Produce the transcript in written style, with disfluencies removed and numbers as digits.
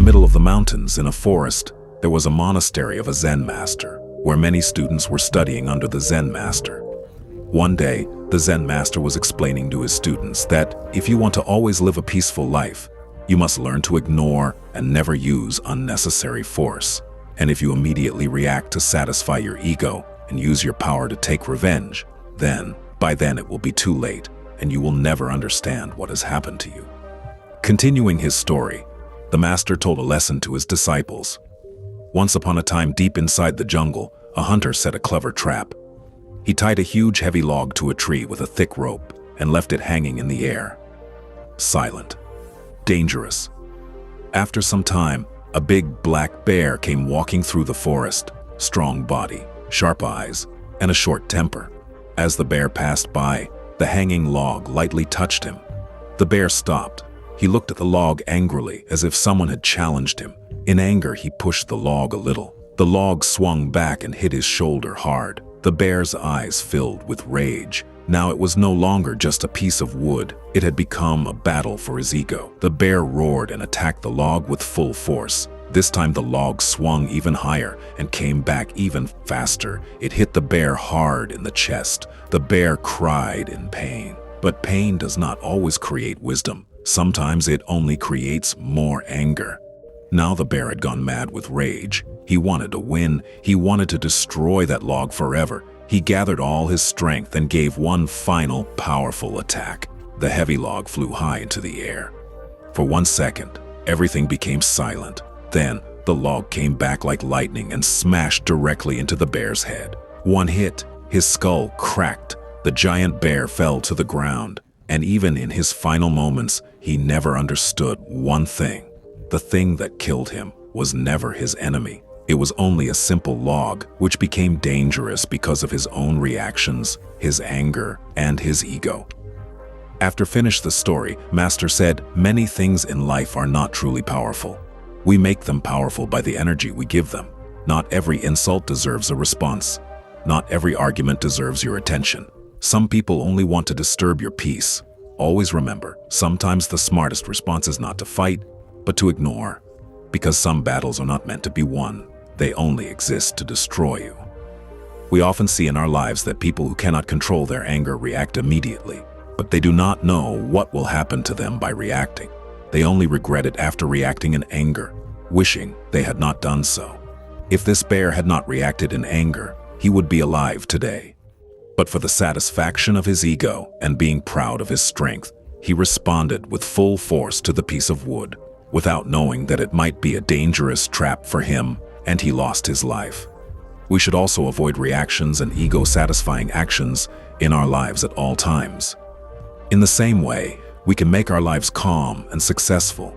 middle of the mountains, in a forest, there was a monastery of a Zen master, where many students were studying under the Zen master. One day, the Zen master was explaining to his students that if you want to always live a peaceful life, you must learn to ignore and never use unnecessary force. And if you immediately react to satisfy your ego and use your power to take revenge, by then it will be too late, and you will never understand what has happened to you. Continuing his story, the master told a lesson to his disciples. Once upon a time, deep inside the jungle, a hunter set a clever trap. He tied a huge heavy log to a tree with a thick rope and left it hanging in the air. Silent. Dangerous. After some time, a big black bear came walking through the forest, strong body, sharp eyes, and a short temper. As the bear passed by, the hanging log lightly touched him. The bear stopped. He looked at the log angrily, as if someone had challenged him. In anger, he pushed the log a little. The log swung back and hit his shoulder hard. The bear's eyes filled with rage. Now it was no longer just a piece of wood. It had become a battle for his ego. The bear roared and attacked the log with full force. This time the log swung even higher and came back even faster. It hit the bear hard in the chest. The bear cried in pain. But pain does not always create wisdom. Sometimes it only creates more anger. Now the bear had gone mad with rage. He wanted to win. He wanted to destroy that log forever. He gathered all his strength and gave one final powerful attack. The heavy log flew high into the air. For 1 second, everything became silent. Then, the log came back like lightning and smashed directly into the bear's head. One hit, his skull cracked. The giant bear fell to the ground. And even in his final moments, he never understood one thing. The thing that killed him was never his enemy. It was only a simple log, which became dangerous because of his own reactions, his anger, and his ego. After finished the story, Master said, many things in life are not truly powerful. We make them powerful by the energy we give them. Not every insult deserves a response. Not every argument deserves your attention. Some people only want to disturb your peace. Always remember, sometimes the smartest response is not to fight, but to ignore. Because some battles are not meant to be won. They only exist to destroy you. We often see in our lives that people who cannot control their anger react immediately, but they do not know what will happen to them by reacting. They only regret it after reacting in anger, wishing they had not done so. If this bear had not reacted in anger, he would be alive today. But for the satisfaction of his ego and being proud of his strength, he responded with full force to the piece of wood, without knowing that it might be a dangerous trap for him, and he lost his life. We should also avoid reactions and ego-satisfying actions in our lives at all times. In the same way, we can make our lives calm and successful